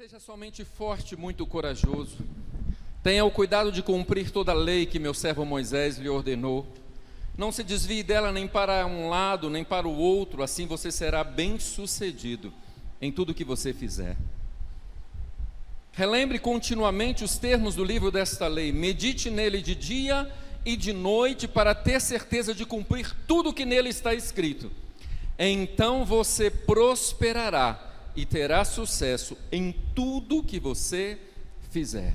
Seja somente forte e muito corajoso. Tenha o cuidado de cumprir toda a lei que meu servo Moisés lhe ordenou. Não se desvie dela nem para um lado, nem para o outro, assim você será bem-sucedido em tudo que você fizer. Relembre continuamente os termos do livro desta lei. Medite nele de dia e de noite para ter certeza de cumprir tudo que nele está escrito. Então você prosperará e terá sucesso em tudo que você fizer.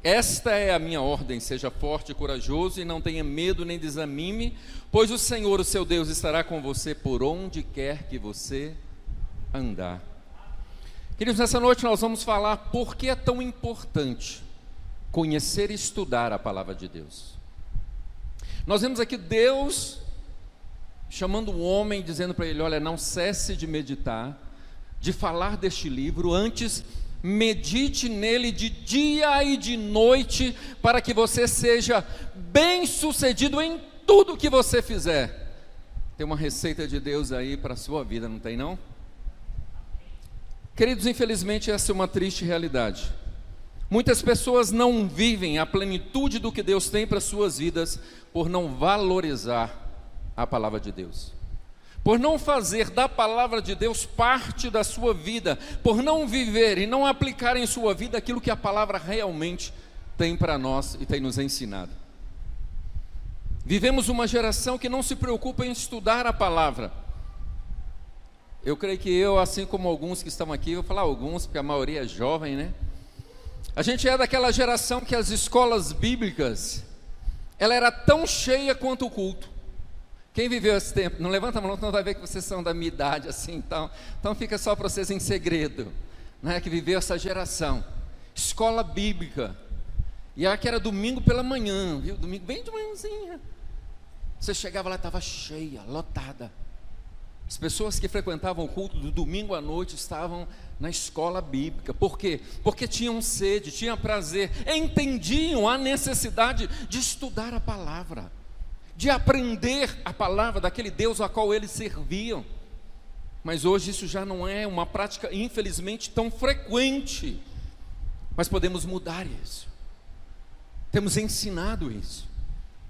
Esta é a minha ordem: seja forte e corajoso e não tenha medo nem desanime, pois o Senhor, o seu Deus, estará com você por onde quer que você andar. Queridos, nessa noite nós vamos falar por que é tão importante conhecer e estudar a palavra de Deus. Nós vemos aqui Deus chamando o homem, dizendo para ele: olha, não cesse de meditar, de falar deste livro, antes medite nele de dia e de noite, para que você seja bem-sucedido em tudo que você fizer. Tem uma receita de Deus aí para a sua vida, não tem não? Queridos, infelizmente essa é uma triste realidade. Muitas pessoas não vivem a plenitude do que Deus tem para as suas vidas por não valorizar a palavra de Deus, por não fazer da palavra de Deus parte da sua vida, por não viver e não aplicar em sua vida aquilo que a palavra realmente tem para nós e tem nos ensinado. Vivemos uma geração que não se preocupa em estudar a palavra. Eu creio que eu, assim como alguns que estão aqui, vou falar alguns, porque a maioria é jovem, né? A gente é daquela geração que as escolas bíblicas, ela era tão cheia quanto o culto. Quem viveu esse tempo? Não levanta a mão, não vai ver que vocês são da minha idade, assim, então fica só para vocês em segredo, né? Que viveu essa geração, escola bíblica, e que era domingo pela manhã, viu? Domingo bem de manhãzinha, você chegava lá, estava cheia, lotada. As pessoas que frequentavam o culto do domingo à noite estavam na escola bíblica. Por quê? Porque tinham sede, tinham prazer, entendiam a necessidade de estudar a palavra, de aprender a palavra daquele Deus a qual eles serviam. Mas hoje isso já não é uma prática, infelizmente, tão frequente. Mas podemos mudar isso. Temos ensinado isso.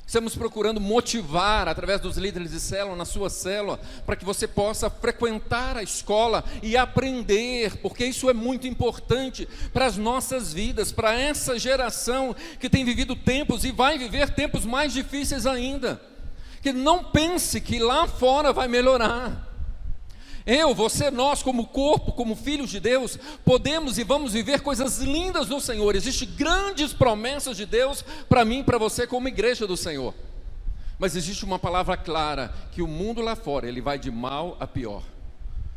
Estamos procurando motivar através dos líderes de célula, na sua célula, para que você possa frequentar a escola e aprender, porque isso é muito importante para as nossas vidas, para essa geração que tem vivido tempos e vai viver tempos mais difíceis ainda. Que não pense que lá fora vai melhorar. Você, nós como corpo, como filhos de Deus, podemos e vamos viver coisas lindas no Senhor. Existem grandes promessas de Deus para mim e para você como igreja do Senhor. Mas existe uma palavra clara, que o mundo lá fora, ele vai de mal a pior.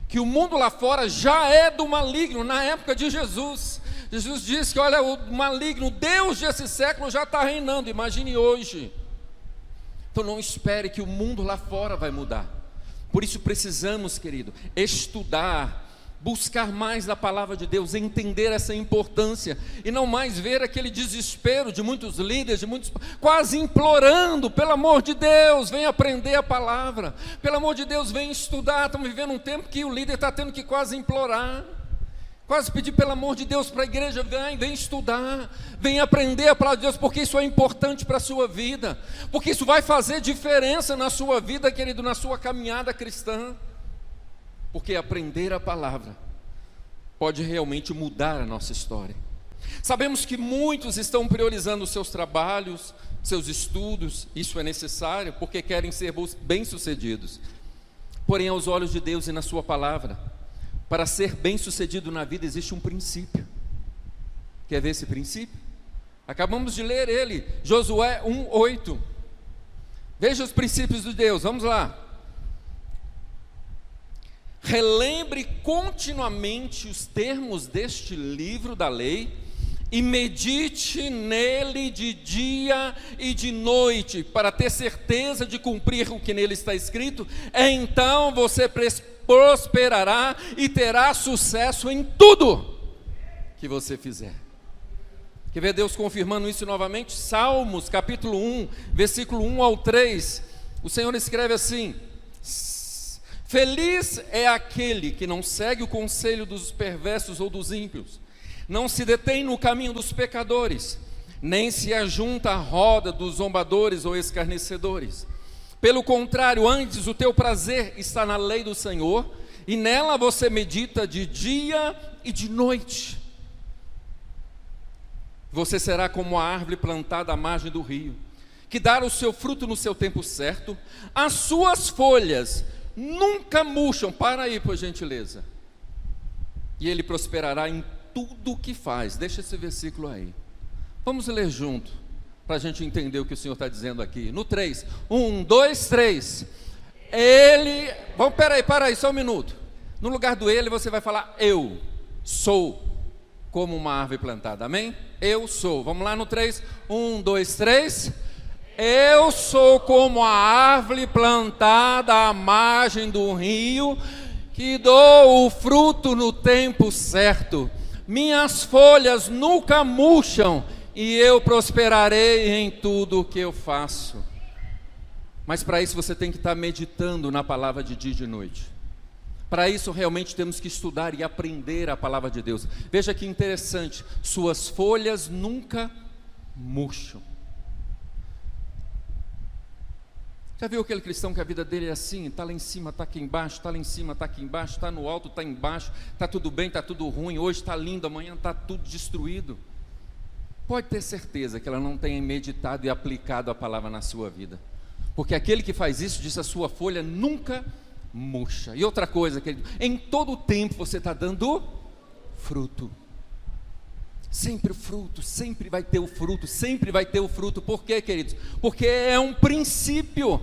Que o mundo lá fora já é do maligno. Na época de Jesus, Jesus disse que olha, o maligno, o Deus desse século já está reinando, imagine hoje. Então não espere que o mundo lá fora vai mudar. Por isso precisamos, querido, estudar, buscar mais da palavra de Deus, entender essa importância, e não mais ver aquele desespero de muitos líderes, de muitos quase implorando: pelo amor de Deus, vem aprender a palavra, pelo amor de Deus, vem estudar. Estamos vivendo um tempo que o líder está tendo que quase implorar, quase pedir pelo amor de Deus para a igreja: vem estudar, vem aprender a palavra de Deus, porque isso é importante para a sua vida, porque isso vai fazer diferença na sua vida, querido, na sua caminhada cristã, porque aprender a palavra pode realmente mudar a nossa história. Sabemos que muitos estão priorizando os seus trabalhos, seus estudos, isso é necessário, porque querem ser bem-sucedidos, porém aos olhos de Deus e na sua palavra, para ser bem-sucedido na vida existe um princípio. Quer ver esse princípio? Acabamos de ler ele, Josué 1:8. Veja os princípios de Deus, vamos lá. Relembre continuamente os termos deste livro da lei e medite nele de dia e de noite, para ter certeza de cumprir o que nele está escrito. Então você prosperará e terá sucesso em tudo que você fizer. Quer ver Deus confirmando isso novamente? Salmos capítulo 1, versículo 1 ao 3. O Senhor escreve assim: Feliz é aquele que não segue o conselho dos perversos ou dos ímpios, não se detém no caminho dos pecadores, nem se ajunta à roda dos zombadores ou escarnecedores. Pelo contrário, antes o teu prazer está na lei do Senhor, e nela você medita de dia e de noite. Você será como a árvore plantada à margem do rio, que dá o seu fruto no seu tempo certo, as suas folhas nunca murcham. Para aí, por gentileza. E ele prosperará em tudo o que faz. Deixa esse versículo aí. Vamos ler junto, para a gente entender o que o Senhor está dizendo aqui. No 3, 1, 2, 3. Ele... Vamos, para aí, só um minuto. No lugar do ele, você vai falar: eu sou como uma árvore plantada. Amém? Eu sou. Vamos lá no 3, 1, 2, 3. Eu sou como a árvore plantada à margem do rio, que dou o fruto no tempo certo. Minhas folhas nunca murcham, e eu prosperarei em tudo o que eu faço. Mas para isso você tem que estar meditando na palavra de dia e de noite. Para isso realmente temos que estudar e aprender a palavra de Deus. Veja que interessante, suas folhas nunca murcham. Já viu aquele cristão que a vida dele é assim? Está lá em cima, está aqui embaixo, está lá em cima, está aqui embaixo, está no alto, está embaixo, está tudo bem, está tudo ruim, hoje está lindo, amanhã está tudo destruído. Pode ter certeza que ela não tenha meditado e aplicado a palavra na sua vida, porque aquele que faz isso, diz: a sua folha nunca murcha. E outra coisa, querido, em todo o tempo você está dando fruto. Sempre o fruto, sempre vai ter o fruto, sempre vai ter o fruto. Por quê, queridos? Porque é um princípio.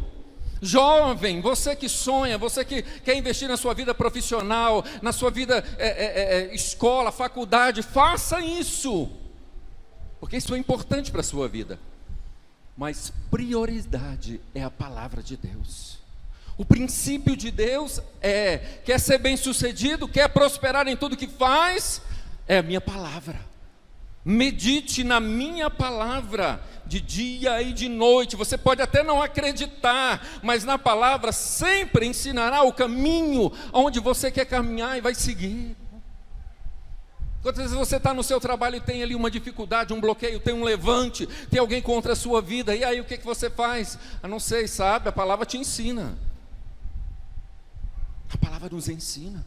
Jovem, você que sonha, você que quer investir na sua vida profissional, na sua vida escola, faculdade, faça isso, porque isso é importante para a sua vida. Mas prioridade é a palavra de Deus. O princípio de Deus quer ser bem sucedido, quer prosperar em tudo que faz, é a minha palavra. Medite na minha palavra de dia e de noite. Você pode até não acreditar, mas na palavra sempre ensinará o caminho onde você quer caminhar e vai seguir. Quantas vezes você está no seu trabalho e tem ali uma dificuldade, um bloqueio, tem um levante, tem alguém contra a sua vida, e aí o que você faz? Não sei, sabe? A palavra te ensina. A palavra nos ensina.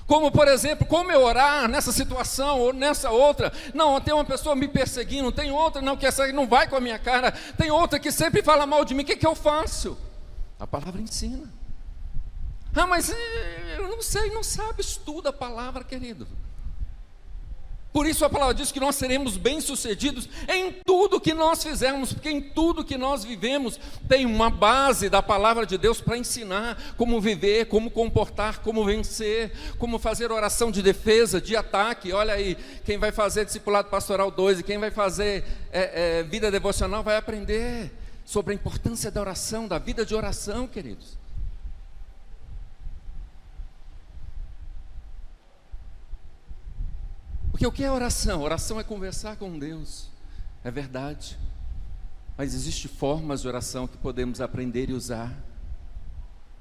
Como, por exemplo, como eu orar nessa situação ou nessa outra. Não, tem uma pessoa me perseguindo, tem outra não, que essa não vai com a minha cara, tem outra que sempre fala mal de mim, o que eu faço? A palavra ensina. Mas eu não sei, não sabe, estuda a palavra, querido. Por isso a palavra diz que nós seremos bem-sucedidos em tudo que nós fizermos, porque em tudo que nós vivemos tem uma base da palavra de Deus para ensinar como viver, como comportar, como vencer, como fazer oração de defesa, de ataque. Olha aí, quem vai fazer discipulado pastoral 2 e quem vai fazer vida devocional vai aprender sobre a importância da oração, da vida de oração, queridos. Porque o que é oração? Oração é conversar com Deus, é verdade. Mas existem formas de oração que podemos aprender e usar.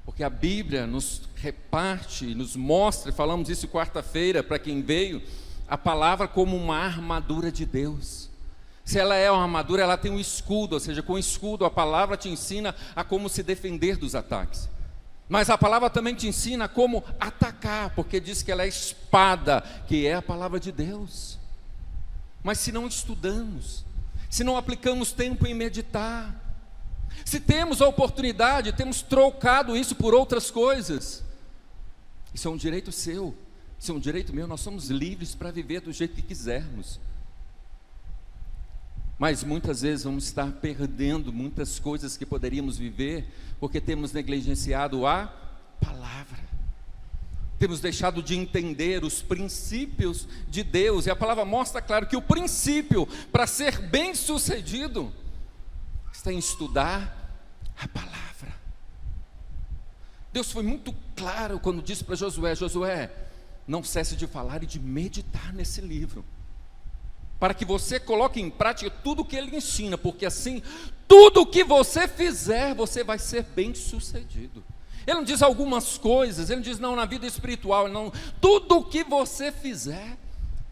Porque a Bíblia nos reparte, nos mostra, falamos isso quarta-feira para quem veio, a palavra como uma armadura de Deus. Se ela é uma armadura, ela tem um escudo, ou seja, com o escudo a palavra te ensina a como se defender dos ataques. Mas a palavra também te ensina como atacar, porque diz que ela é espada, que é a palavra de Deus. Mas se não estudamos, se não aplicamos tempo em meditar, se temos a oportunidade, temos trocado isso por outras coisas, isso é um direito seu, isso é um direito meu, nós somos livres para viver do jeito que quisermos. Mas muitas vezes vamos estar perdendo muitas coisas que poderíamos viver, porque temos negligenciado a palavra, temos deixado de entender os princípios de Deus, e a palavra mostra claro que o princípio para ser bem sucedido está em estudar a palavra. Deus foi muito claro quando disse para Josué: Josué, não cesse de falar e de meditar nesse livro, para que você coloque em prática tudo o que ele ensina, porque assim, tudo o que você fizer, você vai ser bem sucedido. Ele não diz algumas coisas, ele não diz não na vida espiritual, não, tudo o que você fizer,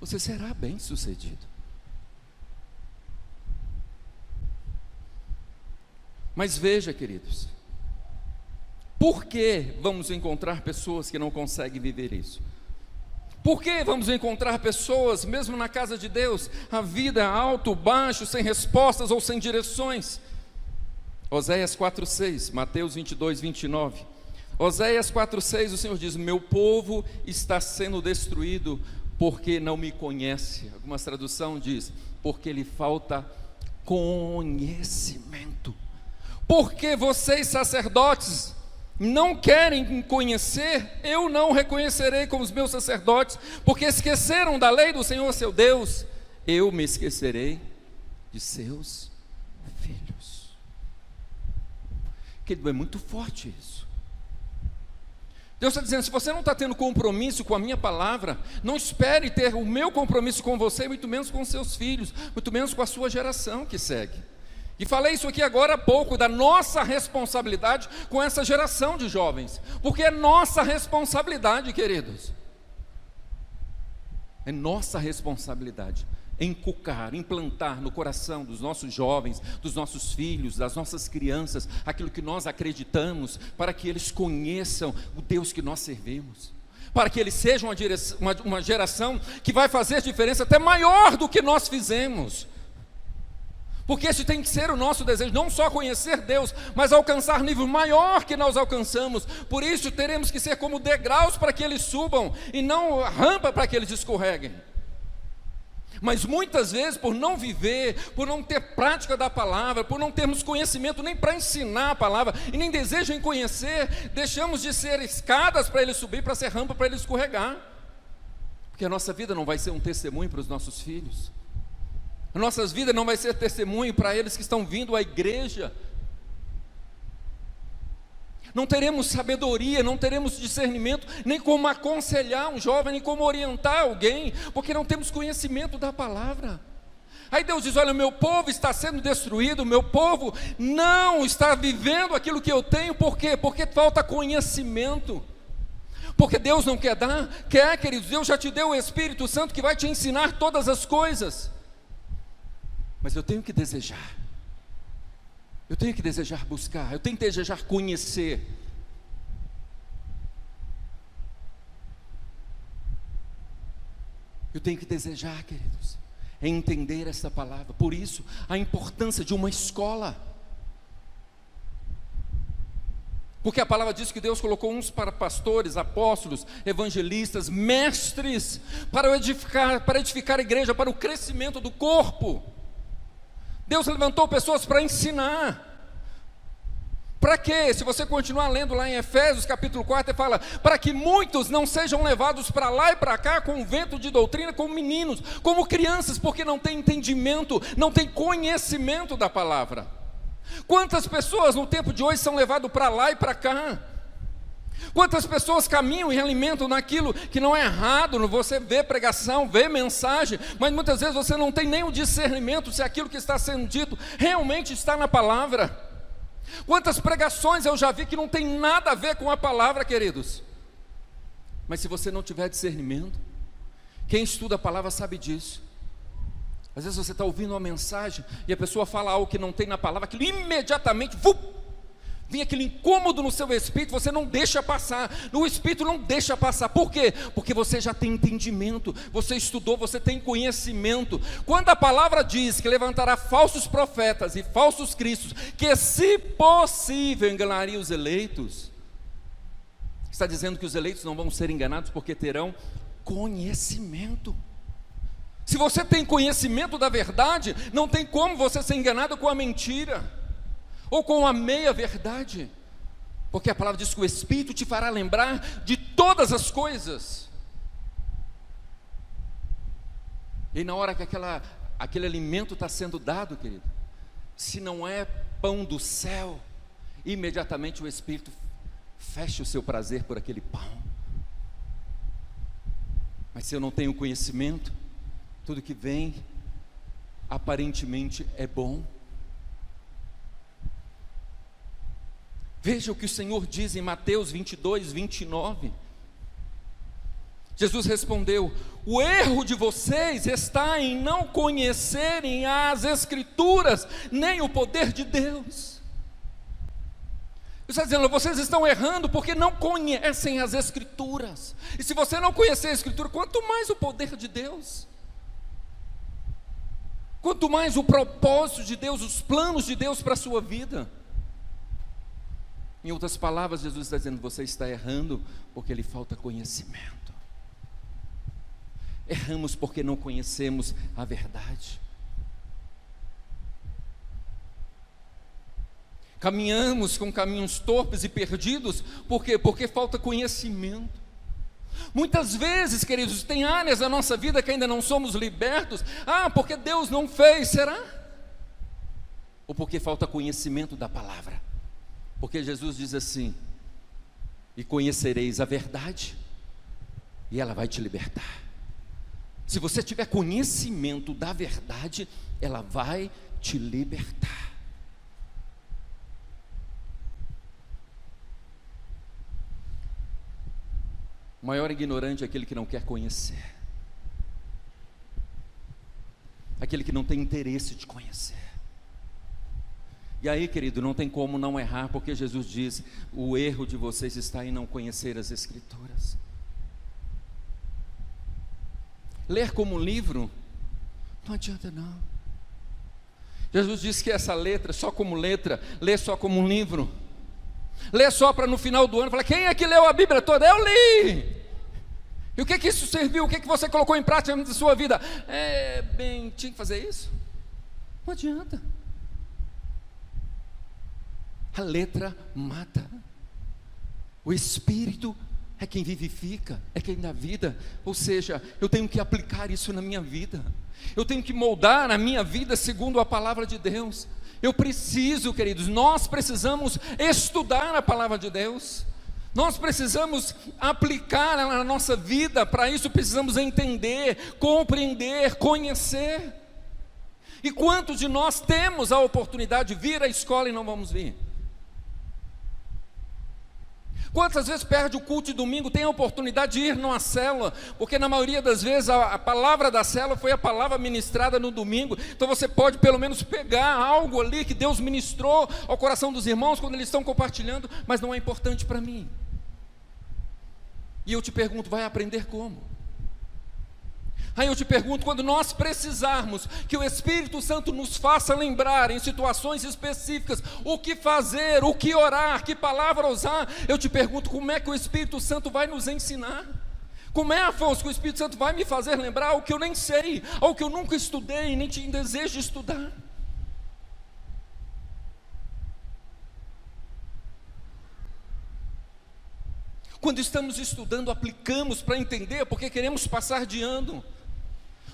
você será bem sucedido. Mas veja, queridos, por que vamos encontrar pessoas que não conseguem viver isso? Por que vamos encontrar pessoas, mesmo na casa de Deus, a vida é alto, baixo, sem respostas ou sem direções? Oséias 4,6, Mateus 22, 29. Oséias 4,6, o Senhor diz: meu povo está sendo destruído porque não me conhece. Algumas traduções diz, porque lhe falta conhecimento. Porque vocês sacerdotes não querem conhecer, eu não reconhecerei como os meus sacerdotes, porque esqueceram da lei do Senhor seu Deus, eu me esquecerei de seus filhos. Querido, é muito forte isso. Deus está dizendo, se você não está tendo compromisso com a minha palavra, não espere ter o meu compromisso com você, muito menos com seus filhos, muito menos com a sua geração que segue. E falei isso aqui agora há pouco, da nossa responsabilidade com essa geração de jovens, porque é nossa responsabilidade, queridos. É nossa responsabilidade inculcar, implantar no coração dos nossos jovens, dos nossos filhos, das nossas crianças, aquilo que nós acreditamos, para que eles conheçam o Deus que nós servimos, para que eles sejam uma geração que vai fazer diferença até maior do que nós fizemos. Porque esse tem que ser o nosso desejo, não só conhecer Deus, mas alcançar nível maior que nós alcançamos. Por isso teremos que ser como degraus para que eles subam, e não rampa para que eles escorreguem. Mas muitas vezes, por não viver, por não ter prática da palavra, por não termos conhecimento nem para ensinar a palavra, e nem desejo em conhecer, deixamos de ser escadas para ele subir, para ser rampa para ele escorregar. Porque a nossa vida não vai ser um testemunho para os nossos filhos. A nossa vida não vai ser testemunho para eles que estão vindo à igreja. Não teremos sabedoria, não teremos discernimento, nem como aconselhar um jovem, nem como orientar alguém, porque não temos conhecimento da palavra. Aí Deus diz, olha, o meu povo está sendo destruído, o meu povo não está vivendo aquilo que eu tenho. Por quê? Porque falta conhecimento. Porque Deus não quer dar? Quer, queridos, Deus já te deu o Espírito Santo que vai te ensinar todas as coisas. Mas eu tenho que desejar. Eu tenho que desejar buscar, eu tenho que desejar conhecer. Eu tenho que desejar, queridos, é entender essa palavra. Por isso, a importância de uma escola. Porque a palavra diz que Deus colocou uns para pastores, apóstolos, evangelistas, mestres, para edificar a igreja, para o crescimento do corpo. Deus levantou pessoas para ensinar. Para quê? Se você continuar lendo lá em Efésios capítulo 4, ele fala, para que muitos não sejam levados para lá e para cá com vento de doutrina, como meninos, como crianças, porque não tem entendimento, não tem conhecimento da palavra. Quantas pessoas no tempo de hoje são levadas para lá e para cá? Quantas pessoas caminham e alimentam naquilo que não é errado? Você vê pregação, vê mensagem, mas muitas vezes você não tem nem o discernimento se aquilo que está sendo dito realmente está na palavra. Quantas pregações eu já vi que não tem nada a ver com a palavra, queridos. Mas se você não tiver discernimento, quem estuda a palavra sabe disso. Às vezes você está ouvindo uma mensagem e a pessoa fala algo que não tem na palavra, aquilo imediatamente, vem aquele incômodo no seu espírito, você não deixa passar, o espírito não deixa passar. Por quê? Porque você já tem entendimento, você estudou, você tem conhecimento. Quando a palavra diz que levantará falsos profetas e falsos cristos, que se possível enganariam os eleitos, está dizendo que os eleitos não vão ser enganados porque terão conhecimento. Se você tem conhecimento da verdade, não tem como você ser enganado com a mentira ou com a meia-verdade, porque a palavra diz que o Espírito te fará lembrar de todas as coisas. E na hora que aquele alimento está sendo dado, querido, se não é pão do céu, imediatamente o Espírito fecha o seu prazer por aquele pão. Mas se eu não tenho conhecimento, tudo que vem aparentemente é bom. Veja o que o Senhor diz em Mateus 22, 29. Jesus respondeu: o erro de vocês está em não conhecerem as Escrituras, nem o poder de Deus. Ele está dizendo, vocês estão errando porque não conhecem as Escrituras. E se você não conhecer a Escritura, quanto mais o poder de Deus, quanto mais o propósito de Deus, os planos de Deus para a sua vida. Em outras palavras, Jesus está dizendo, você está errando porque lhe falta conhecimento. Erramos porque não conhecemos a verdade. Caminhamos com caminhos torpes e perdidos, por quê? Porque falta conhecimento. Muitas vezes, queridos, tem áreas da nossa vida que ainda não somos libertos. Porque Deus não fez, será? Ou porque falta conhecimento da palavra? Porque Jesus diz assim: e conhecereis a verdade, e ela vai te libertar. Se você tiver conhecimento da verdade, ela vai te libertar. O maior ignorante é aquele que não quer conhecer, aquele que não tem interesse de conhecer. E aí, querido, não tem como não errar, porque Jesus diz, o erro de vocês está em não conhecer as Escrituras. Ler como um livro, não adianta não. Jesus disse que essa letra, só como letra, lê só como um livro. Lê só para no final do ano falar, quem é que leu a Bíblia toda? Eu li! E o que isso serviu? O que você colocou em prática na sua vida? Tinha que fazer isso? Não adianta. A letra mata. O Espírito é quem vivifica, é quem dá vida. Ou seja, eu tenho que aplicar isso na minha vida. Eu tenho que moldar a minha vida segundo a palavra de Deus. Eu preciso, queridos, nós precisamos estudar a palavra de Deus. Nós precisamos aplicar ela na nossa vida. Para isso precisamos entender, compreender, conhecer. E quantos de nós temos a oportunidade de vir à escola e não vamos vir? Quantas vezes perde o culto de domingo, tem a oportunidade de ir numa célula, porque na maioria das vezes a palavra da célula foi a palavra ministrada no domingo. Então você pode pelo menos pegar algo ali que Deus ministrou ao coração dos irmãos quando eles estão compartilhando, mas não é importante para mim. E eu te pergunto, vai aprender como? Aí eu te pergunto, quando nós precisarmos que o Espírito Santo nos faça lembrar em situações específicas o que fazer, o que orar, que palavra usar, eu te pergunto, como é que o Espírito Santo vai nos ensinar? Como é, Afonso, que o Espírito Santo vai me fazer lembrar algo que eu nem sei, algo que eu nunca estudei, nem tinha desejo de estudar? Quando estamos estudando, aplicamos para entender, porque queremos passar de ano.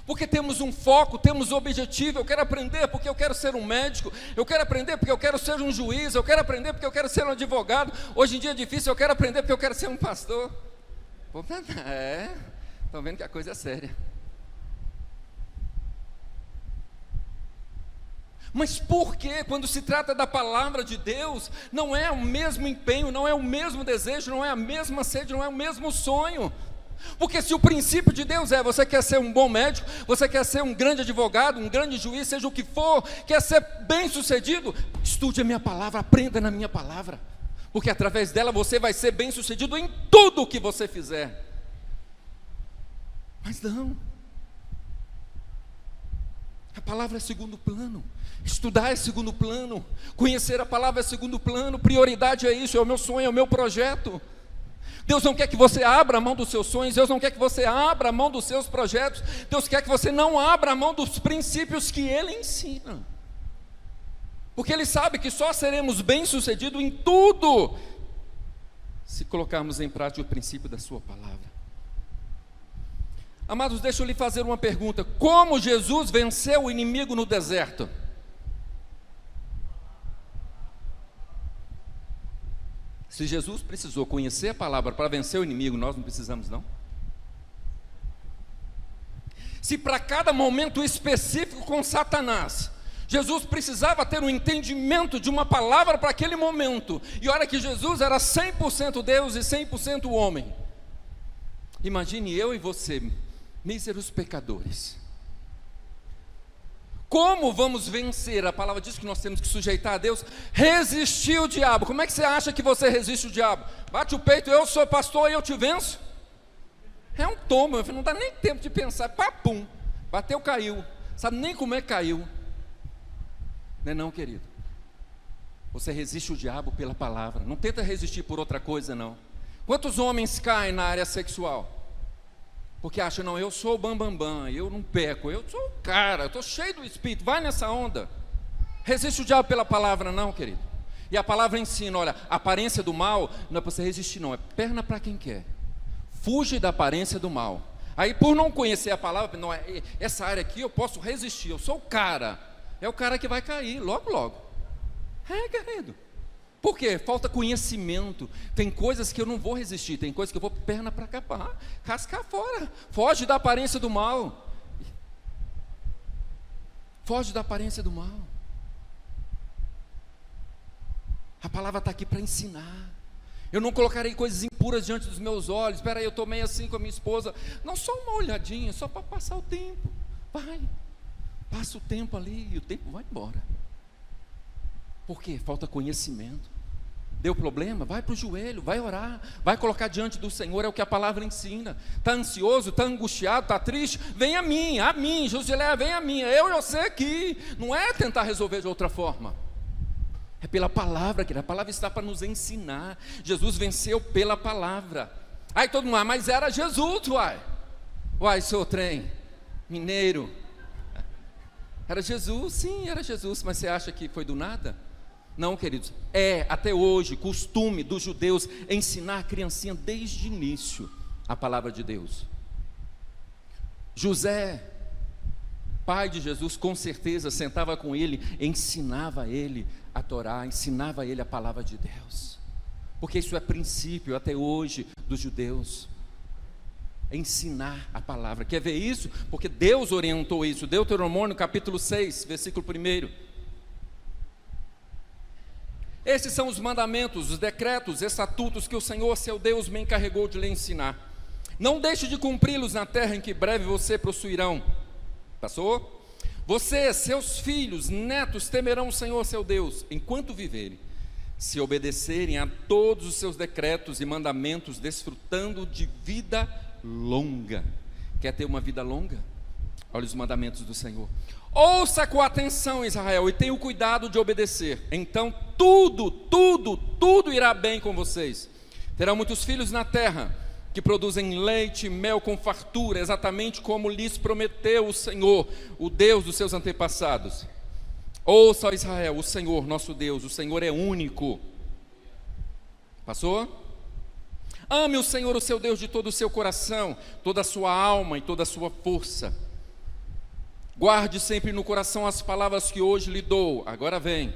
Porque temos um foco, temos um objetivo. Eu quero aprender porque eu quero ser um médico. Eu quero aprender porque eu quero ser um juiz. Eu quero aprender porque eu quero ser um advogado. Hoje em dia é difícil, eu quero aprender porque eu quero ser um pastor. Estão vendo que a coisa é séria. Mas por que, quando se trata da palavra de Deus, não é o mesmo empenho, não é o mesmo desejo, não é a mesma sede, não é o mesmo sonho? Porque se o princípio de Deus é, você quer ser um bom médico, você quer ser um grande advogado, um grande juiz, seja o que for, quer ser bem sucedido, estude a minha palavra, aprenda na minha palavra, porque através dela você vai ser bem sucedido em tudo o que você fizer. Mas não, a palavra é segundo plano, estudar é segundo plano, conhecer a palavra é segundo plano, prioridade é isso, é o meu sonho, é o meu projeto. Deus não quer que você abra a mão dos seus sonhos, Deus não quer que você abra a mão dos seus projetos, Deus quer que você não abra a mão dos princípios que Ele ensina, porque Ele sabe que só seremos bem-sucedidos em tudo, se colocarmos em prática o princípio da sua palavra. Amados, deixa eu lhe fazer uma pergunta: como Jesus venceu o inimigo no deserto? Se Jesus precisou conhecer a palavra para vencer o inimigo, nós não precisamos não? Se para cada momento específico com Satanás, Jesus precisava ter um entendimento de uma palavra para aquele momento. E olha que Jesus era 100% Deus e 100% homem. Imagine eu e você, míseros pecadores. Como vamos vencer? A palavra diz que nós temos que sujeitar a Deus. Resistir o diabo. Como é que você acha que você resiste o diabo? Bate o peito, eu sou pastor e eu te venço? É um tombo, não dá nem tempo de pensar. Papum, bateu, caiu. Sabe nem como é que caiu. Não é não, querido? Você resiste o diabo pela palavra. Não tenta resistir por outra coisa, não. Quantos homens caem na área sexual? Porque acham, não, eu sou o bambambam, eu não peco, eu sou o cara, eu estou cheio do Espírito, vai nessa onda. Resiste o diabo pela palavra, não, querido. E a palavra ensina, olha, a aparência do mal não é para você resistir, não, é perna para quem quer. Fuge da aparência do mal. Aí, por não conhecer a palavra, não, essa área aqui eu posso resistir, eu sou o cara. É o cara que vai cair, logo, logo. Querido. Por quê? Falta conhecimento. Tem coisas que eu não vou resistir, tem coisas que eu vou perna para cá, cascar fora. Foge da aparência do mal. Foge da aparência do mal. A palavra está aqui para ensinar. Eu não colocarei coisas impuras diante dos meus olhos. Espera aí, eu tomei assim com a minha esposa. Não, só uma olhadinha, só para passar o tempo. Vai. Passa o tempo ali e o tempo vai embora. Por quê? Falta conhecimento. Deu problema? Vai para o joelho, vai orar, vai colocar diante do Senhor, é o que a palavra ensina. Está ansioso, está angustiado, está triste? Vem a mim, Josileia, vem a mim, eu e você aqui. Não é tentar resolver de outra forma. É pela palavra, que a palavra está para nos ensinar. Jesus venceu pela palavra. Aí todo mundo, mas era Jesus, uai, seu trem, mineiro. Era Jesus, sim, era Jesus, mas você acha que foi do nada? Não, queridos, é até hoje costume dos judeus ensinar a criancinha desde o início a palavra de Deus. José, pai de Jesus, com certeza sentava com ele, ensinava ele a Torá, ensinava ele a palavra de Deus, porque isso é princípio até hoje dos judeus. Ensinar a palavra. Quer ver isso? Porque Deus orientou isso. Deuteronômio capítulo 6, versículo 1. Esses são os mandamentos, os decretos, estatutos que o Senhor seu Deus me encarregou de lhe ensinar. Não deixe de cumpri-los na terra em que breve você possuirão. Passou? Você, seus filhos, netos temerão o Senhor seu Deus enquanto viverem, se obedecerem a todos os seus decretos e mandamentos, desfrutando de vida longa. Quer ter uma vida longa? Olha os mandamentos do Senhor. Ouça com atenção, Israel, e tenha o cuidado de obedecer. Então tudo irá bem com vocês. Terão muitos filhos na terra, que produzem leite e mel com fartura, exatamente como lhes prometeu o Senhor, o Deus dos seus antepassados. Ouça, ó Israel, o Senhor nosso Deus, o Senhor é único. Passou? Ame o Senhor, o seu Deus, de todo o seu coração, toda a sua alma e toda a sua força. Guarde sempre no coração as palavras que hoje lhe dou. Agora vem.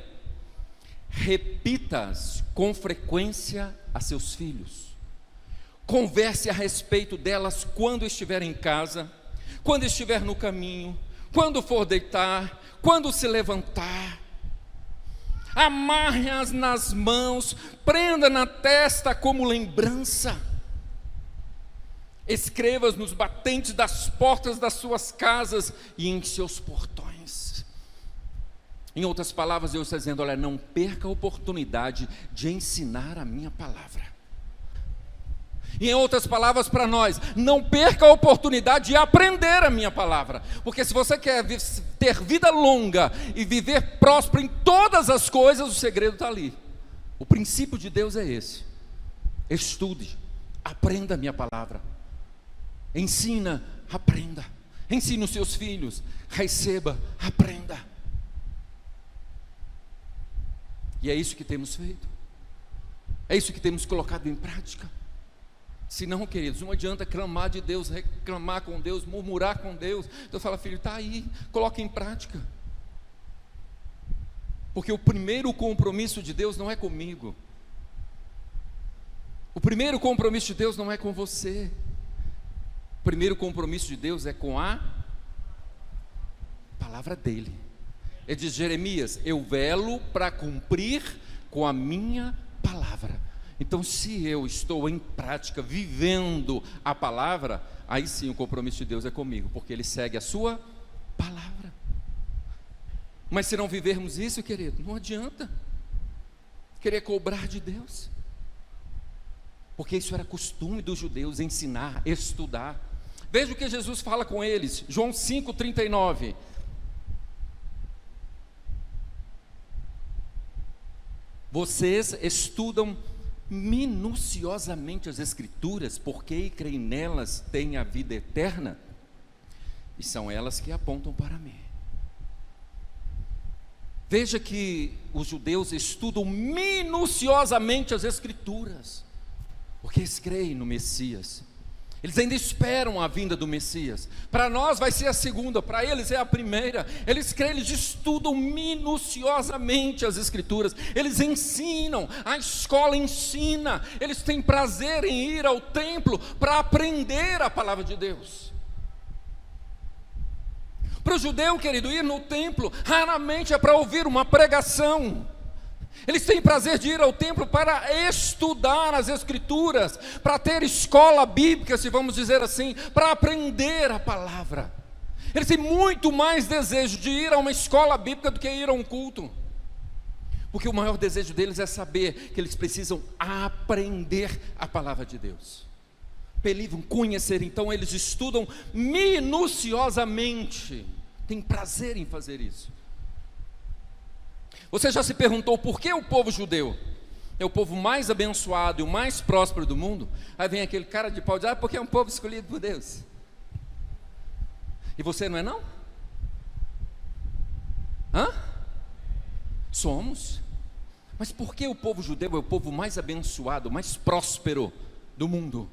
Repita-as com frequência a seus filhos. Converse a respeito delas quando estiver em casa, quando estiver no caminho, quando for deitar, quando se levantar. Amarre-as nas mãos, prenda na testa como lembrança. Escreva-as nos batentes das portas das suas casas e em seus portões. Em outras palavras, Deus está dizendo, olha, não perca a oportunidade de ensinar a minha palavra. E em outras palavras para nós, não perca a oportunidade de aprender a minha palavra. Porque se você quer ter vida longa e viver próspero em todas as coisas, o segredo está ali. O princípio de Deus é esse. Estude, aprenda a minha palavra. Ensina, aprenda. Ensine os seus filhos, receba, aprenda. E é isso que temos feito. É isso que temos colocado em prática. Se não, queridos, não adianta clamar de Deus, reclamar com Deus, murmurar com Deus. Deus fala, filho, está aí, coloca em prática. Porque o primeiro compromisso de Deus não é comigo. O primeiro compromisso de Deus não é com você. O primeiro compromisso de Deus é com a palavra dele. Ele diz, Jeremias, eu velo para cumprir com a minha palavra. Então, se eu estou em prática, vivendo a palavra, aí sim o compromisso de Deus é comigo, porque Ele segue a sua palavra. Mas se não vivermos isso, querido, não adianta querer cobrar de Deus, porque isso era costume dos judeus, ensinar, estudar. Veja o que Jesus fala com eles, João 5,39. Vocês estudam minuciosamente as Escrituras, porque creem nelas, têm a vida eterna, e são elas que apontam para mim. Veja que os judeus estudam minuciosamente as Escrituras, porque eles creem no Messias. Eles ainda esperam a vinda do Messias. Para nós vai ser a segunda, para eles é a primeira. Eles creem, eles estudam minuciosamente as Escrituras. Eles ensinam, a escola ensina. Eles têm prazer em ir ao templo para aprender a palavra de Deus. Para o judeu, querido, ir no templo raramente é para ouvir uma pregação. Eles têm prazer de ir ao templo para estudar as Escrituras, para ter escola bíblica, se vamos dizer assim, para aprender a palavra. Eles têm muito mais desejo de ir a uma escola bíblica do que ir a um culto, porque o maior desejo deles é saber que eles precisam aprender a palavra de Deus, precisam conhecer. Então eles estudam minuciosamente, têm prazer em fazer isso. Você já se perguntou por que o povo judeu é o povo mais abençoado e o mais próspero do mundo? Aí vem aquele cara de pau e diz, porque é um povo escolhido por Deus. E você não é não? Somos. Mas por que o povo judeu é o povo mais abençoado, mais próspero do mundo?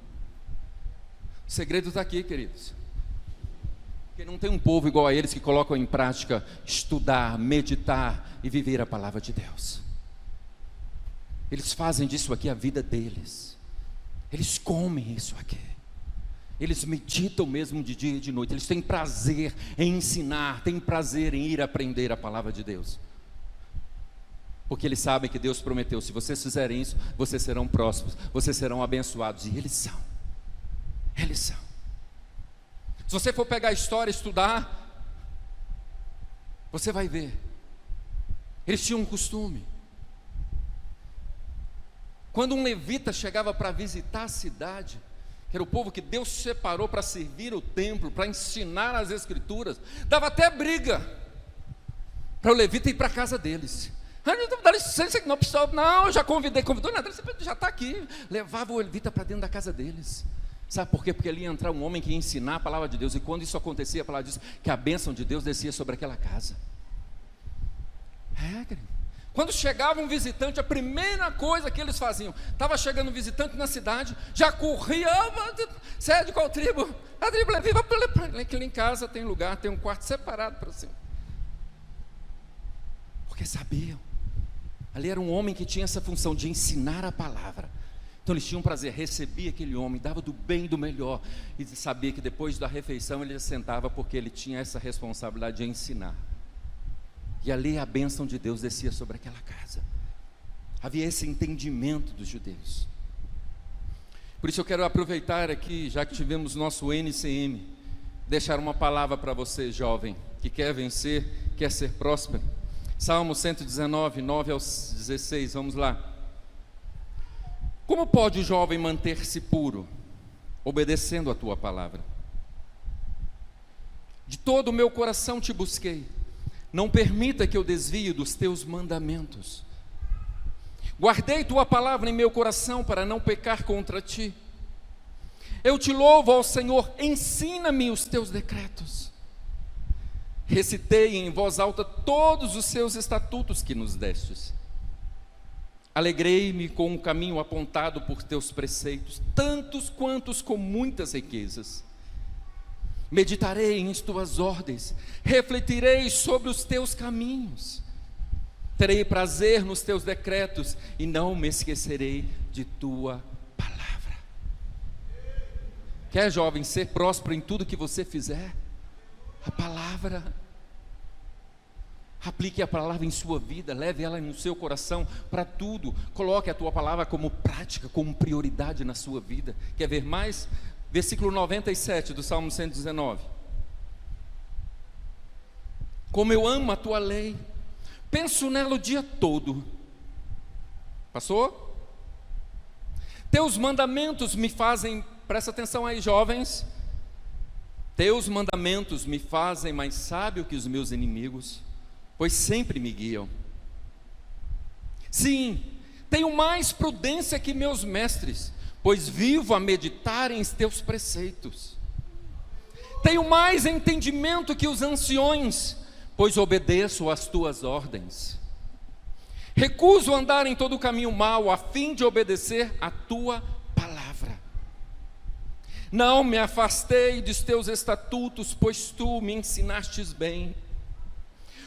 O segredo está aqui, queridos. Porque não tem um povo igual a eles que colocam em prática estudar, meditar e viver a palavra de Deus. Eles fazem disso aqui a vida deles. Eles comem isso aqui. Eles meditam mesmo de dia e de noite. Eles têm prazer em ensinar, têm prazer em ir aprender a palavra de Deus. Porque eles sabem que Deus prometeu, se vocês fizerem isso, vocês serão prósperos, vocês serão abençoados. E eles são. Eles são. Se você for pegar a história e estudar, você vai ver. Eles tinham um costume. Quando um levita chegava para visitar a cidade, que era o povo que Deus separou para servir o templo, para ensinar as Escrituras, dava até briga para o levita ir para a casa deles. Dá licença que não precisa, não, eu já convidou, nada, você já está aqui. Levava o levita para dentro da casa deles. Sabe por quê? Porque ali ia entrar um homem que ia ensinar a palavra de Deus, e quando isso acontecia, a palavra diz que a bênção de Deus descia sobre aquela casa. Querido. Quando chegava um visitante, a primeira coisa que eles faziam, estava chegando um visitante na cidade, já corria, você é de qual tribo? A tribo Levi, aqui em casa tem lugar, tem um quarto separado para você. Porque sabiam, ali era um homem que tinha essa função de ensinar a palavra. Então eles tinham prazer, recebia aquele homem, dava do bem e do melhor, e sabia que depois da refeição ele sentava, porque ele tinha essa responsabilidade de ensinar. E ali a bênção de Deus descia sobre aquela casa. Havia esse entendimento dos judeus. Por isso eu quero aproveitar aqui, já que tivemos nosso NCM, deixar uma palavra para você, jovem, que quer vencer, quer ser próspero. Salmo 119, 9 ao 16, vamos lá. Como pode o jovem manter-se puro, obedecendo a tua palavra? De todo o meu coração te busquei, não permita que eu desvie dos teus mandamentos. Guardei tua palavra em meu coração para não pecar contra ti. Eu te louvo, ó Senhor, ensina-me os teus decretos. Recitei em voz alta todos os seus estatutos que nos destes. Alegrei-me com o caminho apontado por teus preceitos, tantos quantos com muitas riquezas. Meditarei em tuas ordens, refletirei sobre os teus caminhos. Terei prazer nos teus decretos e não me esquecerei de tua palavra. Quer, jovem, ser próspero em tudo que você fizer? A palavra. Aplique a palavra em sua vida, leve ela no seu coração para tudo. Coloque a tua palavra como prática, como prioridade na sua vida. Quer ver mais? Versículo 97 do Salmo 119. Como eu amo a tua lei, penso nela o dia todo. Passou? Teus mandamentos me fazem, presta atenção aí, jovens. Teus mandamentos me fazem mais sábio que os meus inimigos, pois sempre me guiam. Sim, tenho mais prudência que meus mestres, pois vivo a meditar em teus preceitos. Tenho mais entendimento que os anciões, pois obedeço às tuas ordens. Recuso andar em todo o caminho mau, a fim de obedecer à tua palavra. Não me afastei dos teus estatutos, pois tu me ensinastes bem.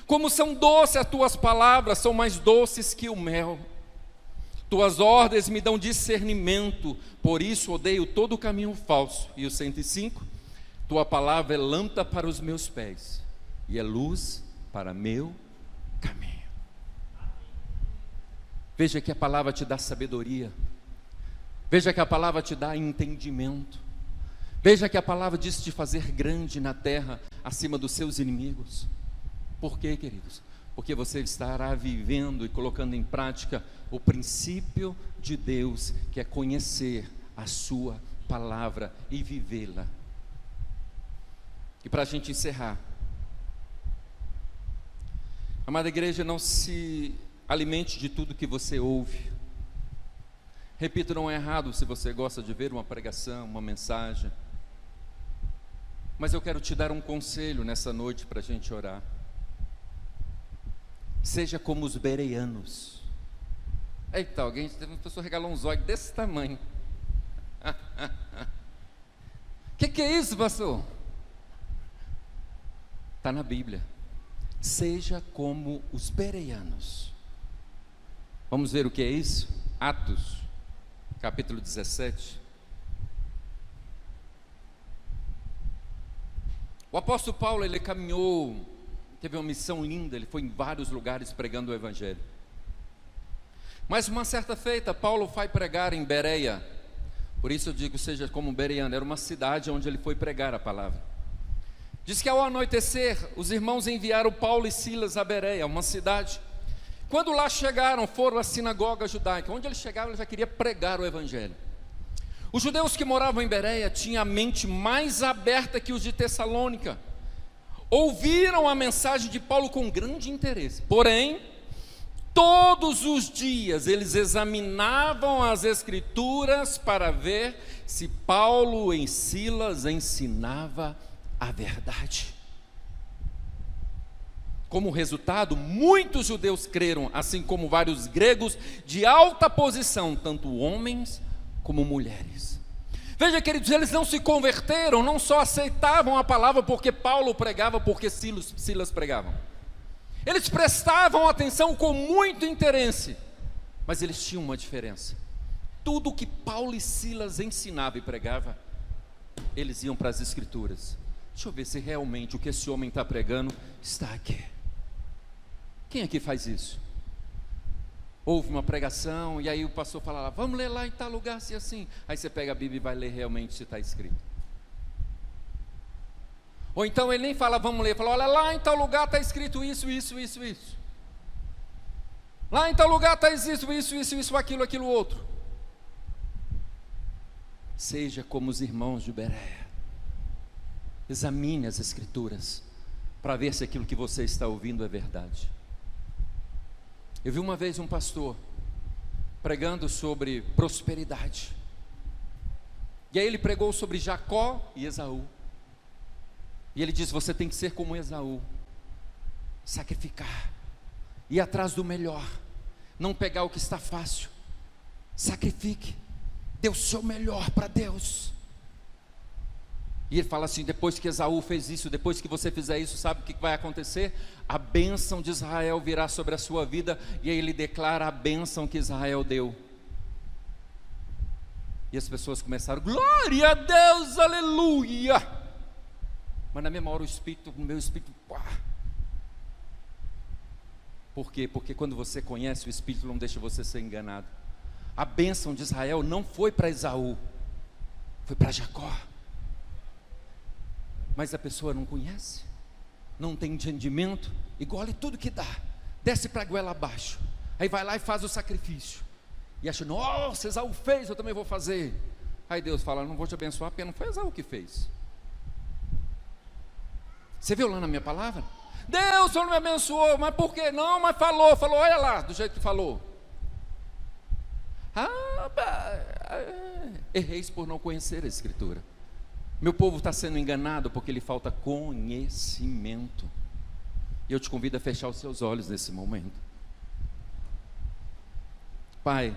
Como são doces as tuas palavras, são mais doces que o mel. Tuas ordens me dão discernimento, por isso odeio todo o caminho falso. E o 105, tua palavra é lâmpada para os meus pés e é luz para meu caminho. Veja que a palavra te dá sabedoria. Veja que a palavra te dá entendimento. Veja que a palavra diz te fazer grande na terra, acima dos seus inimigos. Por quê, queridos? Porque você estará vivendo e colocando em prática o princípio de Deus, que é conhecer a sua palavra e vivê-la. E para a gente encerrar, amada igreja, não se alimente de tudo que você ouve. Repito, não é errado se você gosta de ver uma pregação, uma mensagem, mas eu quero te dar um conselho nessa noite para a gente orar. Seja como os bereanos. Eita, alguém, uma pessoa regalou um zóio desse tamanho. Que é isso, pastor? Está na Bíblia. Seja como os bereanos. Vamos ver o que é isso? Atos, capítulo 17. O apóstolo Paulo, ele caminhou, teve uma missão linda, ele foi em vários lugares pregando o evangelho. Mas uma certa feita, Paulo foi pregar em Bereia. Por isso eu digo, seja como bereano, era uma cidade onde ele foi pregar a palavra. Diz que ao anoitecer, os irmãos enviaram Paulo e Silas a Bereia, uma cidade. Quando lá chegaram, foram à sinagoga judaica. Onde ele chegava, ele já queria pregar o evangelho. Os judeus que moravam em Bereia tinham a mente mais aberta que os de Tessalônica. Ouviram a mensagem de Paulo com grande interesse. Porém, todos os dias eles examinavam as escrituras para ver se Paulo e Silas ensinava a verdade. Como resultado, muitos judeus creram, assim como vários gregos de alta posição, tanto homens como mulheres. Veja, queridos, eles não se converteram, não só aceitavam a palavra porque Paulo pregava, porque Silas pregavam. Eles prestavam atenção com muito interesse, mas eles tinham uma diferença. Tudo que Paulo e Silas ensinavam e pregavam, eles iam para as escrituras. Deixa eu ver se realmente o que esse homem está pregando está aqui. Quem aqui faz isso? Houve uma pregação e aí o pastor fala lá, vamos ler lá em tal lugar, se assim. Aí você pega a Bíblia e vai ler realmente se está escrito. Ou então ele nem fala, vamos ler, fala, olha lá em tal lugar está escrito isso, isso, isso, isso. Lá em tal lugar está isso, isso, isso, isso, aquilo, outro. Seja como os irmãos de Bereia. Examine as escrituras para ver se aquilo que você está ouvindo é verdade. Eu vi uma vez um pastor pregando sobre prosperidade. E aí ele pregou sobre Jacó e Esaú. E ele diz, você tem que ser como Esaú. Sacrificar. Ir atrás do melhor. Não pegar o que está fácil. Sacrifique. Dê o seu melhor para Deus. E ele fala assim, depois que Esaú fez isso, depois que você fizer isso, sabe o que vai acontecer? A bênção de Israel virá sobre a sua vida. E aí ele declara a bênção que Israel deu. E as pessoas começaram, glória a Deus, aleluia. Mas na mesma hora o meu espírito, Por quê? Porque quando você conhece, o Espírito não deixa você ser enganado. A bênção de Israel não foi para Esaú, foi para Jacó. Mas a pessoa não conhece, não tem entendimento, engole tudo que dá, desce para a goela abaixo, aí vai lá e faz o sacrifício, e acha, nossa, Esaú fez, eu também vou fazer. Aí Deus fala, não vou te abençoar, porque não foi Esaú que fez. Você viu lá na minha palavra? Deus só não me abençoou, mas por quê? Não, mas falou, olha lá, do jeito que falou. Erreis por não conhecer a Escritura. Meu povo está sendo enganado porque lhe falta conhecimento. E eu te convido a fechar os seus olhos nesse momento. Pai,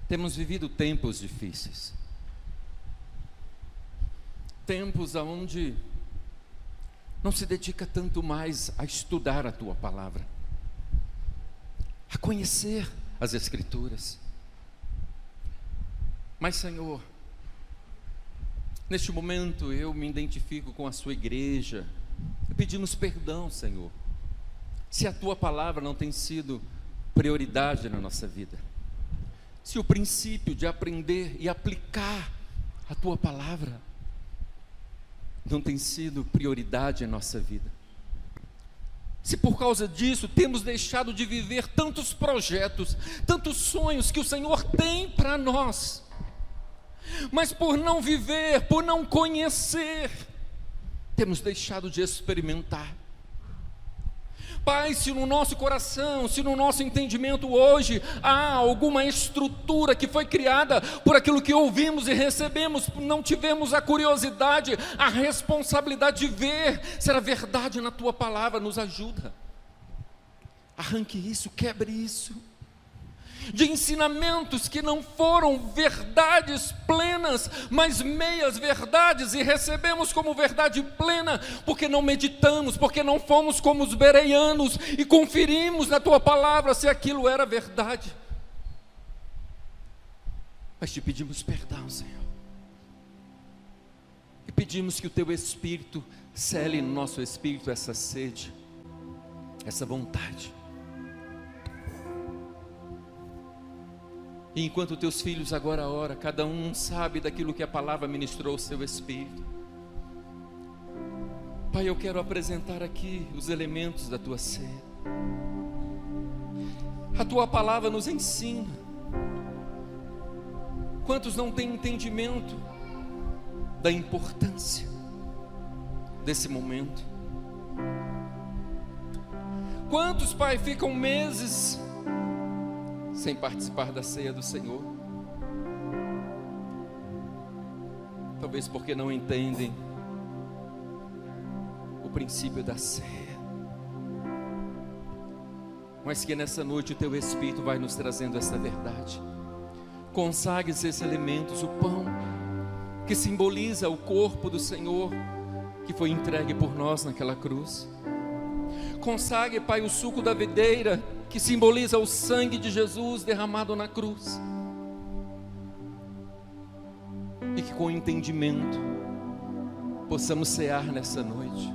temos vivido tempos difíceis. Tempos onde não se dedica tanto mais a estudar a Tua palavra, a conhecer as Escrituras. Mas, Senhor, neste momento eu me identifico com a Sua igreja, e pedimos perdão, Senhor, se a Tua palavra não tem sido prioridade na nossa vida, se o princípio de aprender e aplicar a Tua palavra não tem sido prioridade em nossa vida, se por causa disso temos deixado de viver tantos projetos, tantos sonhos que o Senhor tem para nós, mas por não viver, por não conhecer, temos deixado de experimentar. Pai, se no nosso coração, se no nosso entendimento hoje há alguma estrutura que foi criada por aquilo que ouvimos e recebemos, não tivemos a curiosidade, a responsabilidade de ver se era verdade na Tua palavra, nos ajuda. Arranque isso, quebre isso. De ensinamentos que não foram verdades plenas, mas meias verdades, e recebemos como verdade plena, porque não meditamos, porque não fomos como os bereanos, e conferimos na Tua palavra se aquilo era verdade. Mas te pedimos perdão, Senhor, e pedimos que o Teu Espírito cele no nosso espírito essa sede, essa vontade. E enquanto Teus filhos agora oram, cada um sabe daquilo que a palavra ministrou ao seu espírito. Pai, eu quero apresentar aqui os elementos da Tua ceia. A Tua palavra nos ensina. Quantos não têm entendimento da importância desse momento? Quantos, Pai, ficam meses sem participar da ceia do Senhor? Talvez porque não entendem o princípio da ceia. Mas que nessa noite o Teu Espírito vai nos trazendo essa verdade. Consagre esses elementos, o pão que simboliza o corpo do Senhor, que foi entregue por nós naquela cruz. Consagre, Pai, o suco da videira, que simboliza o sangue de Jesus derramado na cruz. E que com entendimento possamos cear nessa noite,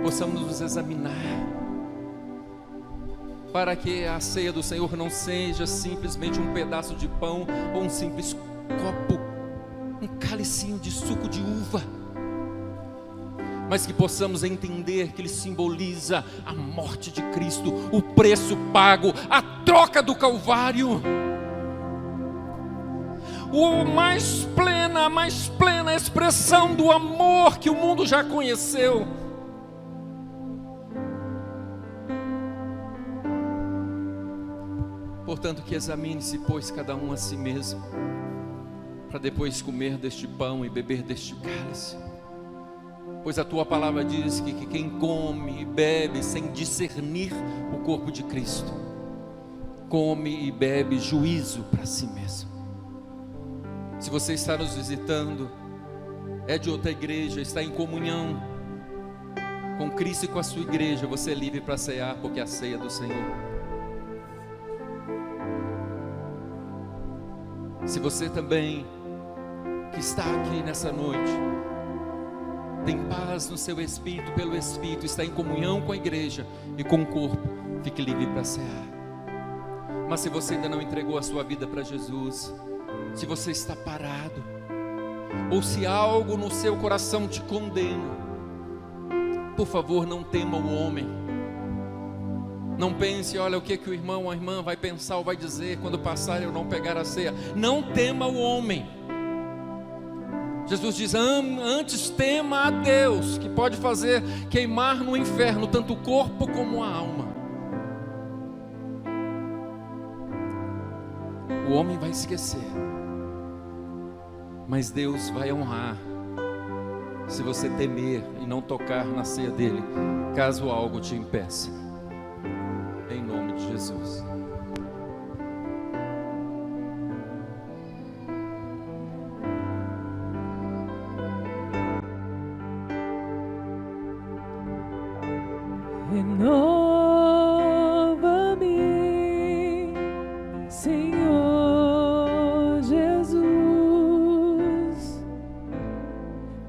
possamos nos examinar, para que a ceia do Senhor não seja simplesmente um pedaço de pão ou um simples copo, um cálicinho de suco de uva, mas que possamos entender que ele simboliza a morte de Cristo, o preço pago, a troca do Calvário, a mais plena expressão do amor que o mundo já conheceu. Portanto, que examine-se, pois, cada um a si mesmo, para depois comer deste pão e beber deste cálice. Pois a Tua palavra diz que quem come e bebe sem discernir o corpo de Cristo, come e bebe juízo para si mesmo. Se você está nos visitando, é de outra igreja, está em comunhão com Cristo e com a sua igreja, você é livre para cear, porque é a ceia do Senhor. Se você também, que está aqui nessa noite, tem paz no seu espírito, pelo Espírito, está em comunhão com a igreja e com o corpo, fique livre para cear. Mas se você ainda não entregou a sua vida para Jesus, se você está parado, ou se algo no seu coração te condena, por favor, não tema o homem. Não pense, olha o que o irmão ou a irmã vai pensar ou vai dizer quando passar eu não pegar a ceia. Não tema o homem. Jesus diz, antes tema a Deus, que pode fazer queimar no inferno tanto o corpo como a alma. O homem vai esquecer, mas Deus vai honrar, se você temer e não tocar na ceia dele, caso algo te impeça. Em nome de Jesus. Renova-me, Senhor Jesus.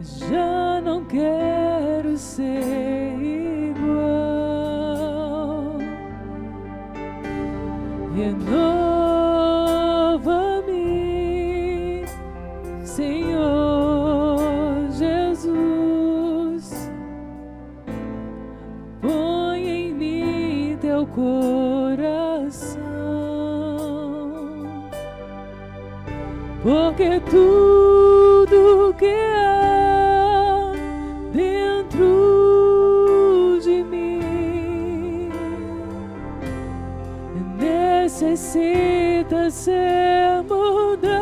Já não quero ser igual. Renova-me, Senhor Jesus. Põe em mim teu coração, porque tudo que há dentro de mim necessita ser mudado,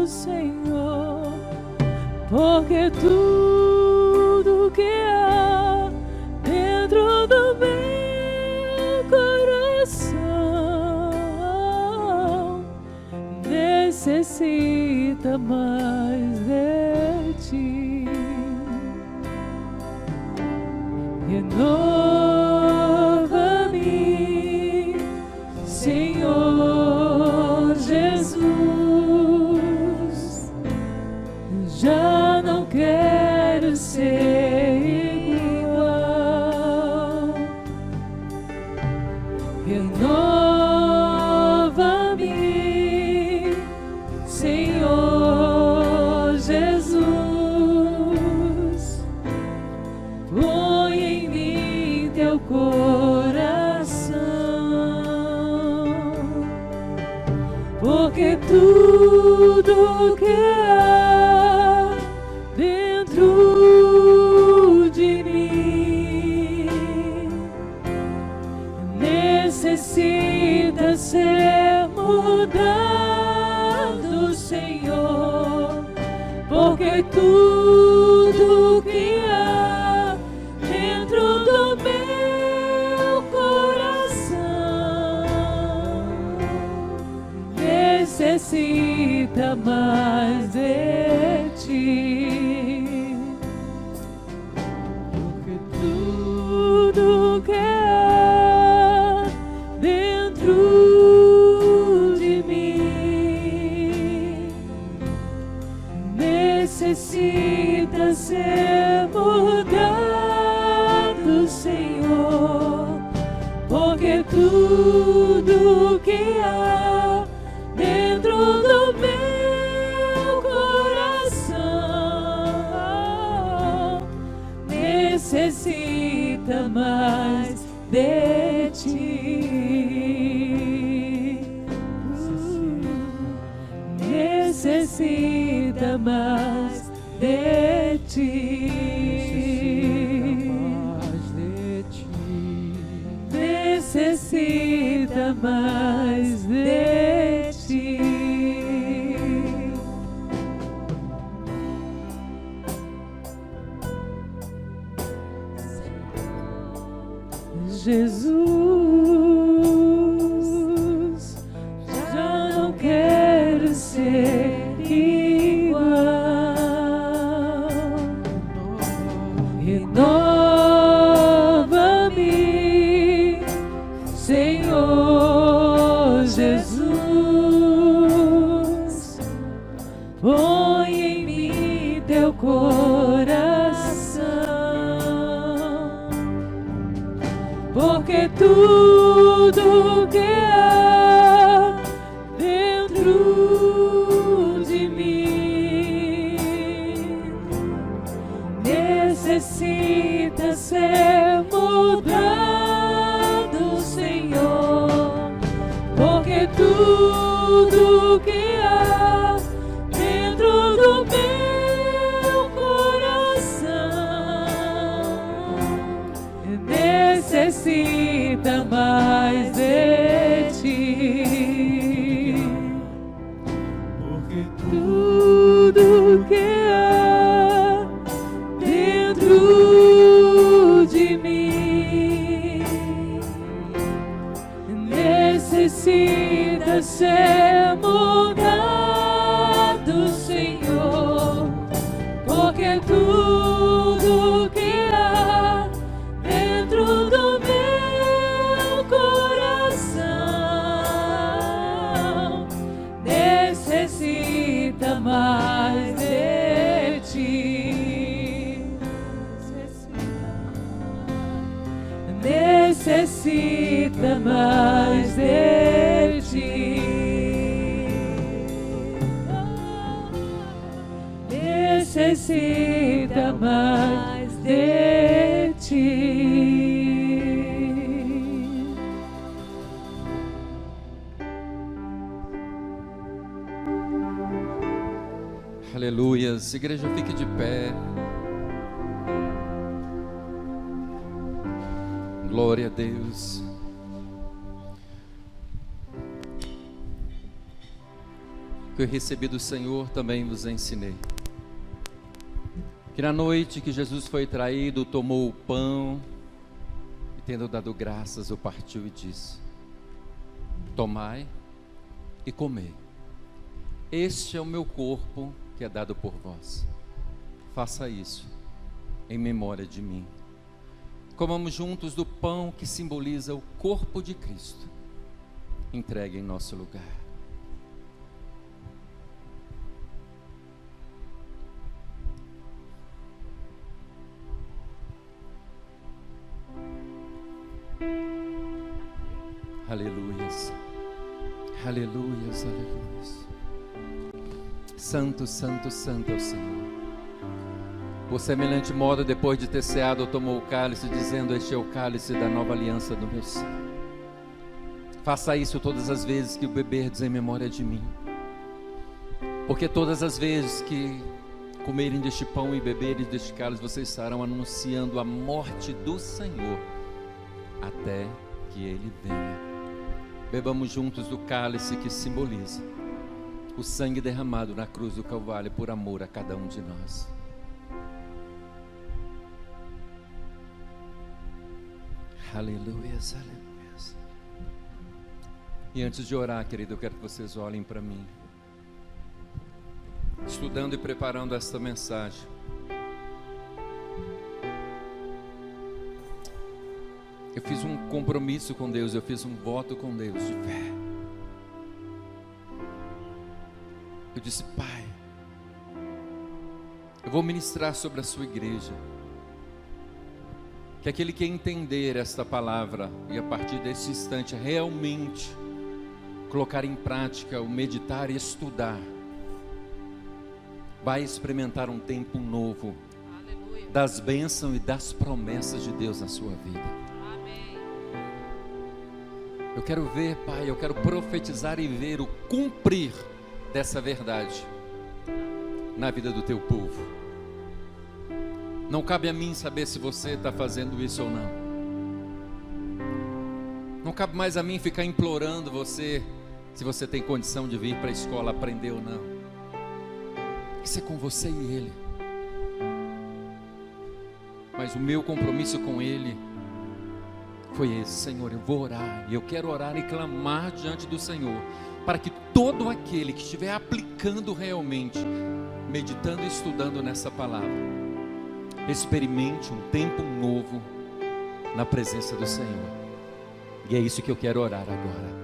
Senhor, porque tudo que há dentro do meu coração necessita mais de ti. Renova-me, Senhor Jesus. Já não quero ser igual. Renova-me, Senhor Jesus. Põe em mim teu coração, porque tudo que há dentro de mim necessita ser mudado, Senhor, porque tudo que há dentro do meu coração necessita mais de ti. Porque tudo que há dentro de mim necessita ser mudado, Senhor, porque tudo que há dentro do meu coração necessita mais de ti. Necessita mais de ti. Necessita mais de ti. Jesus, já não quero ser igual. Renova-me, Senhor Jesus. Põe em mim teu coração, tudo que há dentro de mim necessita ser mudado, Senhor, porque tudo que há dentro do meu coração necessita mais de ti, porque tudo que há dentro de mim necessita ser mudado, Senhor, porque tudo que há dentro do meu coração necessita mais de ti, necessita mais de ti, necessita mais de ti. Aleluias. Igreja, fique de pé. Glória a Deus. O que eu recebi do Senhor também vos ensinei. Que na noite que Jesus foi traído, tomou o pão e, tendo dado graças, o partiu e disse: tomai e comei. Este é o meu corpo que é dado por vós. Faça isso em memória de mim. Comamos juntos do pão que simboliza o corpo de Cristo, entregue em nosso lugar. Aleluias, aleluias, aleluias. Santo, santo, santo é o Senhor. Por semelhante modo, depois de ter ceado, tomou o cálice, dizendo: este é o cálice da nova aliança do meu sangue. Faça isso todas as vezes que o beberdes em memória de mim, porque todas as vezes que comerem deste pão e beberem deste cálice, vocês estarão anunciando a morte do Senhor até que Ele venha. Bebamos juntos do cálice que simboliza o sangue derramado na cruz do Calvário por amor a cada um de nós. Aleluias, aleluias. E antes de orar, querido, eu quero que vocês olhem para mim. Estudando e preparando esta mensagem, eu fiz um compromisso com Deus, eu fiz um voto com Deus de fé. Eu disse: Pai, eu vou ministrar sobre a sua igreja, que aquele que entender esta palavra e a partir desse instante realmente colocar em prática o meditar e estudar, vai experimentar um tempo novo. Aleluia. Das bênçãos e das promessas de Deus na sua vida. Amém. Eu quero ver, Pai, eu quero profetizar e ver o cumprir dessa verdade na vida do teu povo. Não cabe a mim saber se você está fazendo isso ou não. Não cabe mais a mim ficar implorando você se você tem condição de vir para a escola aprender ou não. Isso é com você e Ele. Mas o meu compromisso com Ele foi esse: Senhor, eu vou orar, e eu quero orar e clamar diante do Senhor, para que todo aquele que estiver aplicando realmente, meditando e estudando nessa palavra, experimente um tempo novo na presença do Senhor. E é isso que eu quero orar agora.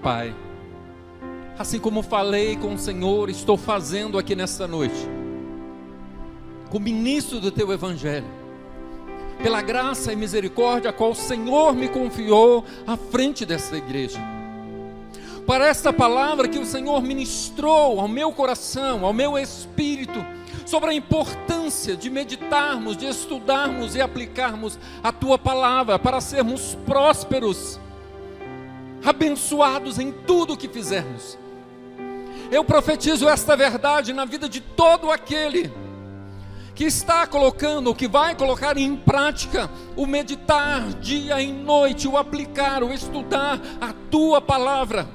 Pai, assim como falei com o Senhor, estou fazendo aqui nesta noite, como ministro do teu Evangelho, pela graça e misericórdia a qual o Senhor me confiou à frente desta igreja. Para esta palavra que o Senhor ministrou ao meu coração, ao meu espírito, sobre a importância de meditarmos, de estudarmos e aplicarmos a Tua palavra para sermos prósperos, abençoados em tudo o que fizermos. Eu profetizo esta verdade na vida de todo aquele que está colocando, que vai colocar em prática o meditar dia e noite, o aplicar, o estudar a Tua palavra.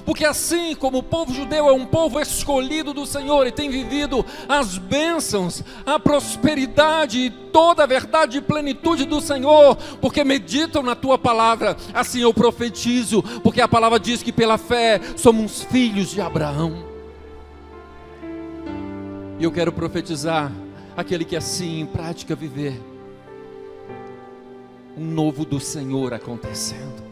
Porque assim como o povo judeu é um povo escolhido do Senhor e tem vivido as bênçãos, a prosperidade e toda a verdade e plenitude do Senhor, porque meditam na Tua palavra, assim eu profetizo, porque a palavra diz que pela fé somos filhos de Abraão. E eu quero profetizar aquele que assim em prática viver um novo do Senhor acontecendo.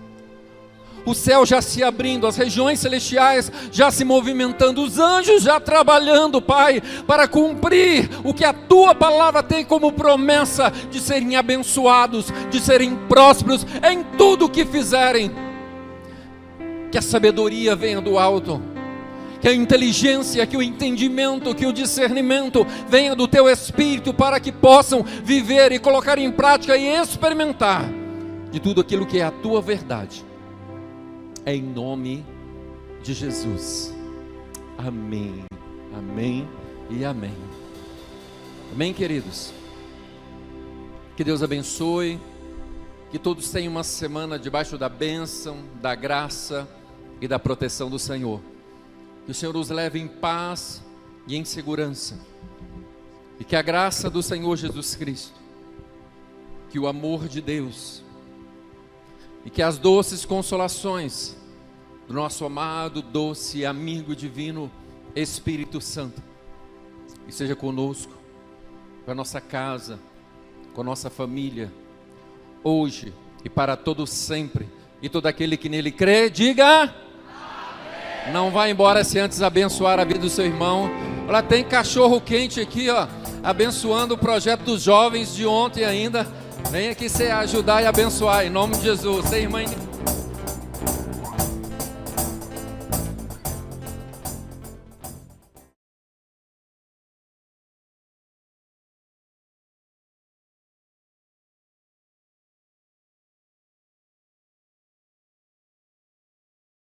O céu já se abrindo, as regiões celestiais já se movimentando, os anjos já trabalhando, Pai, para cumprir o que a Tua palavra tem como promessa de serem abençoados, de serem prósperos em tudo o que fizerem. Que a sabedoria venha do alto, que a inteligência, que o entendimento, que o discernimento venha do Teu Espírito, para que possam viver e colocar em prática e experimentar de tudo aquilo que é a Tua verdade. Em nome de Jesus. Amém, amém e amém. Amém, queridos? Que Deus abençoe, que todos tenham uma semana debaixo da bênção, da graça e da proteção do Senhor. Que o Senhor os leve em paz e em segurança. E que a graça do Senhor Jesus Cristo, que o amor de Deus e que as doces consolações do nosso amado, doce amigo divino Espírito Santo esteja conosco, com a nossa casa, com a nossa família, hoje e para todo sempre. E todo aquele que nele crê, diga amém. Não vá embora sem antes abençoar a vida do seu irmão. Olha, tem cachorro quente aqui, ó, abençoando o projeto dos jovens de ontem ainda. Vem aqui você ajudar e abençoar, em nome de Jesus. Irmã